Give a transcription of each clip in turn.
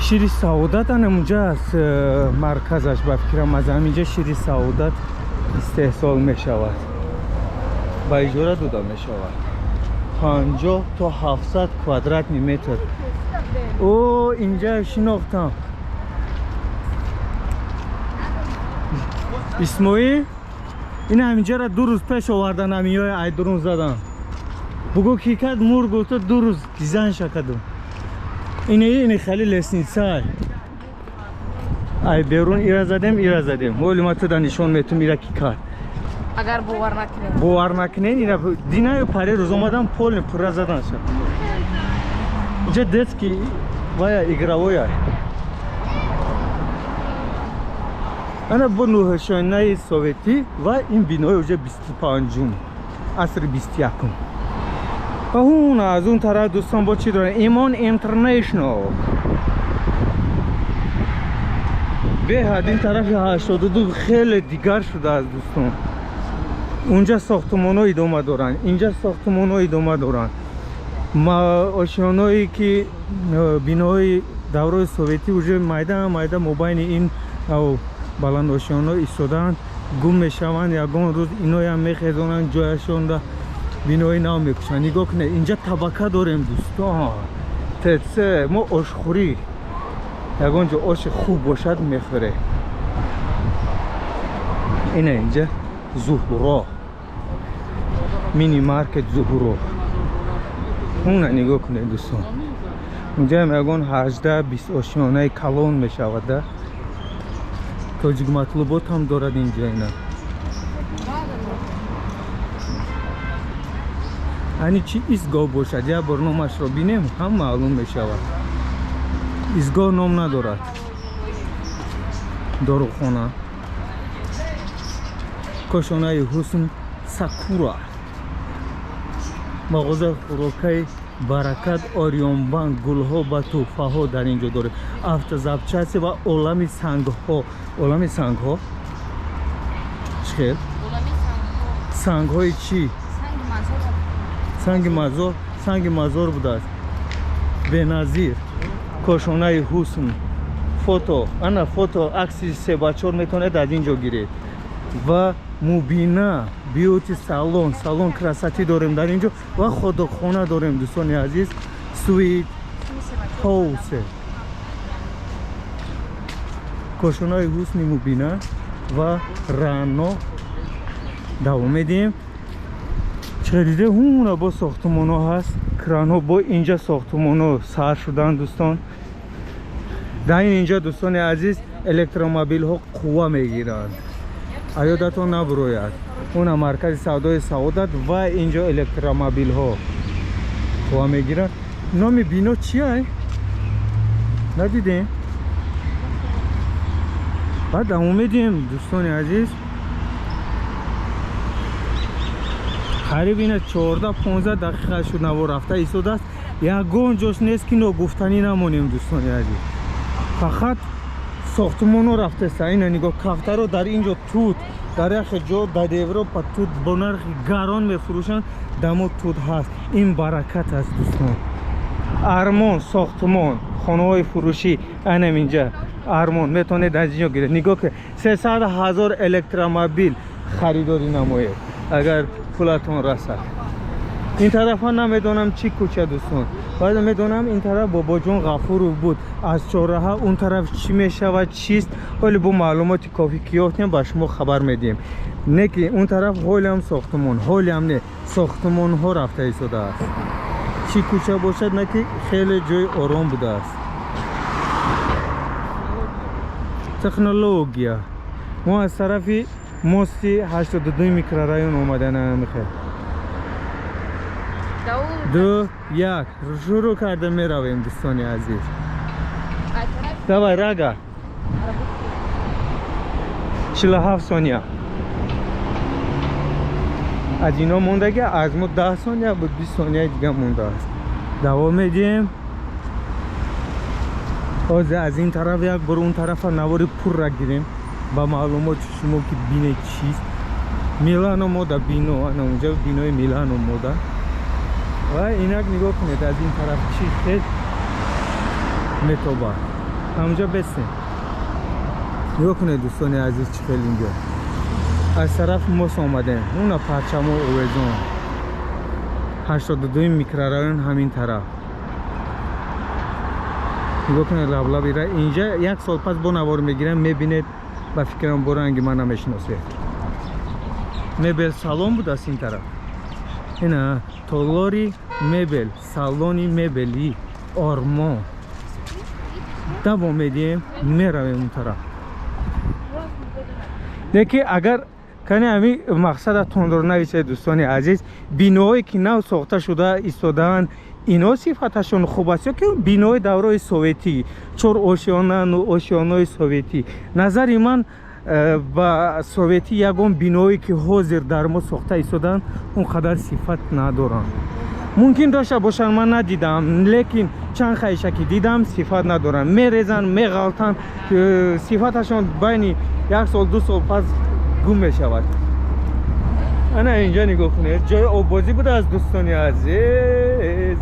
شیری سعادت اونجا از مرکزش به فکرم از همینجا شیری سعادت استحصال می شود با اجاره داده می شود 50 تا 700 کوادرات متر. او اینجا شناختم اسماعیل این همینجا را 2 روز پیش آوردن همیای ایدرون زدن بگو کی کرد مور گفت 2 روز دیزاین شکدم اینه خیلی لسنیسای ای بیرون ایرا زدیم ولی ما تو نشون میتونم ایرا کی کرد اگر باور نکنین اینا دینا پاره روز اومدم پول پر زدن شد اینجا детский وای игровой انا با نوشانه سوویتی و این بینای اونجا 25م عصر 21م و اون از اون طرف دوستان با چی دارن ایمان اینترنشنال به حد این طرف 82 خیلی دیگر شده از دوستان اونجا ساختمان های ادامه دارن اینجا ساختمان های ادامه دارن ما آشیانایی که بینای دوره سوویتی اونجا مایده مبین این او بلند آشیان ها ایستادن گم میشوند یکون روز اینای هم میخیزونن جایشون دا بینای نام میکشن نگاه کنه اینجا طبقه داریم دوستان ترسه ما آش خوری یکون جا آش خوب باشد میخوره اینه اینجا زهورا مینی مارکت زهورا اونه نگاه کنه دوستان اینجا هم یکون 18-20 آشیانه کلون میشود توجیگ مطلوبات هم دارد اینجا اینا یعنی چی ایستگاه باشد یا برنامه‌اش رو بینیم هم معلوم میشود ایستگاه نام ندارد داروخانه کاشانه حسن ساکورا مغازه خوراکی برکت آریون بانک گلها با توفه ها در اینجا داره افتزابچه و عالم سنگ ها چخیل؟ سنگ های چی؟ سنگ مزار بوده است به نظیر کاشانه حسن فوتو عکسی 3x4 میتونه از اینجا گیرید و مبینا بیوتی سالن کراساتی داریم در اینجا و خودخانه داریم دوستان عزیز سویت هاوس کاشانه حسن مبینا و رانا دوام میدیم چه اون با ساختمان ها هست کران ها با اینجا ساختمان ها سر شدن دوستان در اینجا دوستان عزیز الکتروموبیل ها قوه میگیرند ایادتون نبروید اون مرکز سودای سعادت و اینجا الکتروموبیل ها قوه میگیرند نام بینا چیه؟ ندیدیم؟ بعد اومدیم دوستان عزیز قریب اینه 14-15 دقیقه شد نو رفته ایستاده است یکون جاش نیست که گفتنی نمونیم دوستان عزیز فقط ساختمان رو رفته است اینه نگاه کفتر رو در اینجا توت در یک جا در اروپا توت با نرخ گران میفروشن دمو توت هست این برکت است دوستان ارمان ساختمان خانه های فروشی اینم اینجا ارمان میتونید از اینجا گیرید نگاه که 300,000 الکتروموبیل خریداری نمایید اگر پولتون رسد این طرف ها نمیدونم چی کوچه دوستان باید میدونم این طرف بابا جون غفور بود از چهارراه اون طرف چی میشود چیست ولی با معلومات کافی کیاتیم با شما خبر میدیم نه که اون طرف حالی هم ساختمان حالی هم نه ساختمان ها رفته ایستاده است چی کوچه باشد نه که خیلی جای آرام بوده است تکنولوژیا ما از طرفی موستی 82 میکرورایون اومدن میخواه 2 1 شروع کرده میرویم دوستان عزیز давай رگا 47 ثانیه از اینا مونده که از ما 10 ثانیه بود 20 ثانیه دیگه مونده است دوام میدیم از این طرف یک بر اون طرف نواری پر را گیریم با معلومات شما که بینه چیست میلانو مودا بینو اونجا بینوی میلانو مودا و اینک نگاه کنید از این طرف چی خیلی متوبا همونجا بسیم. نگاه کنید دوستان عزیز چه خیلی اینجا از طرف موس آمده اون پرچم و اوزون 82 میکرورایون همین طرف. نگاه کنید لبلبی را اینجا یک سال پس با نوار میگیرم میبینید با فکرم برو انگی من نمیشناسه. مبل سالن بود از این طرف. اینا تولاری مبل سالونی مبلی آرمان دوام میدیم میرویم اون طرف. دیگه اگر کنی همی مقصد تندر نویسه دوستان عزیز بینایی که نو ساخته شده ایستادن اینا صفتشون خوب است یا که بینای دوره سوویتی چور اوشیانن و اوشیانای سوویتی نظر من با سوویتی یگون بینایی که حاضر در ما ساخته ایستادن اونقدر صفت ندارن. ممکن داشته باشن من ندیدم لیکن چند خیشه که دیدم صفت ندارن میریزن میغلطن صفتشون بین یک سال دو سال پس گم میشود. انا اینجا نگاه کنید جای آبازی بود از دوستان عزیز.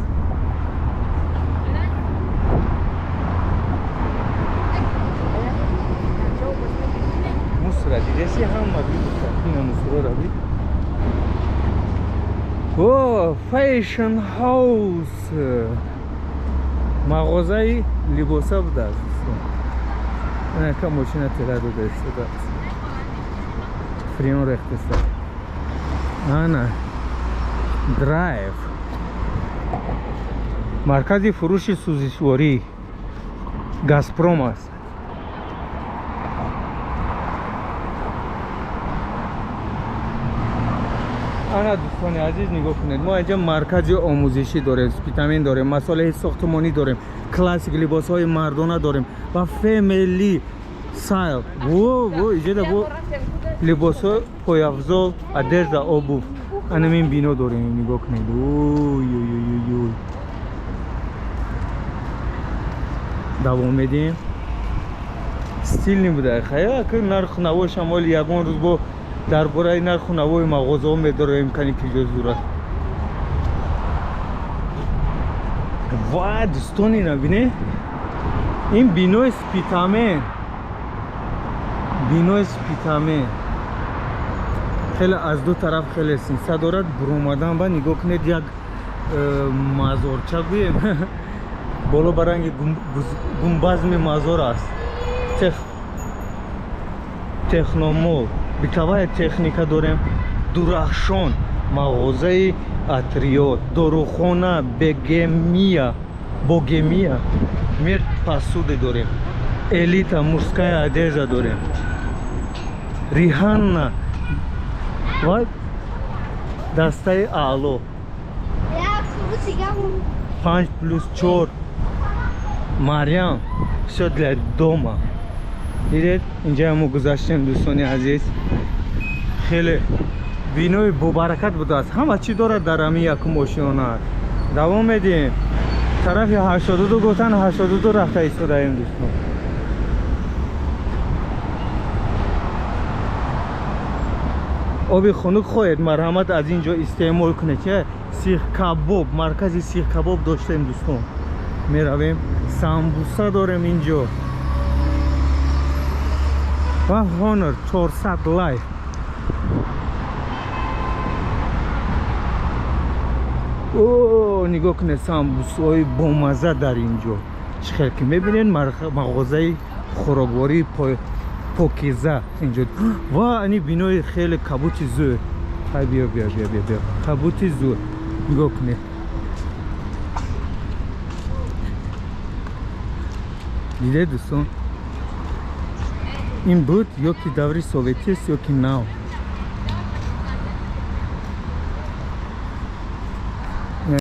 مصر دیدسی هم مدید این مصر را بید. اوه فیشن هاوس مغازه لباسا بود از دوستان. انا که ماشین تلا دو داشته داد فریون رختصه انا درایو مرکزی فروش سوزشواری گازپروم است. انا دوستان عزیز نگاه کنید ما اینجا مرکز آموزشی داریم اسپیتامین داریم مسائل ساختمانی داریم کلاسیک لباس های مردانه داریم و فامیلی سایل و اینجا با لباس های پایافزال ادرز آبوف انمین بینو داریم نگاه کنید. دوام میدیم ستیل نبوده خیلی که نرخ نوای شمال یگان روز با درباره نرخ نوای مغازه ها میداره امکانی که جز دورست. وای دوستانی نبینه این بینو اسپیتامین خیلی از دو طرف خیلی سینسه دارد برومدن و نگاه کنید یک مزارچه گویم بالا برنگ گنبزم مزار است تکنومول بیتوای تکنیکا داریم درخشان مغازه اتریو داروخانه بوگمیا مرد پاسود داریم الیتا مورسکای ادرزا داریم ریحانه و دسته آلو 5+4 مریم شد для дома. دیدید اینجا همو گذاشتیم دوستان عزیز خیلی بینوی ببرکت بوده است همه چی داره در همی یک ماشینه. دوام میدیم طرف 82 گفتن 82 رفته ایستاده ایم دوستان. آبی خنک خواهید مرحمت از اینجا استعمال کنید که سیخ کباب مرکز سیخ کباب داشتیم دوستان. میرویم سامبوسا داریم اینجا و هونر 400 لایف اوه نگاه کنید سامبوسای بامزه در اینجا چخیر که میبینید مغازه خوراکواری پاکیزه اینجا و اینی بینای خیلی کبوت زور بیا کبوت زور نگاه کنید دیده دوستان این بود یا که دوری سوویتی است یا که نو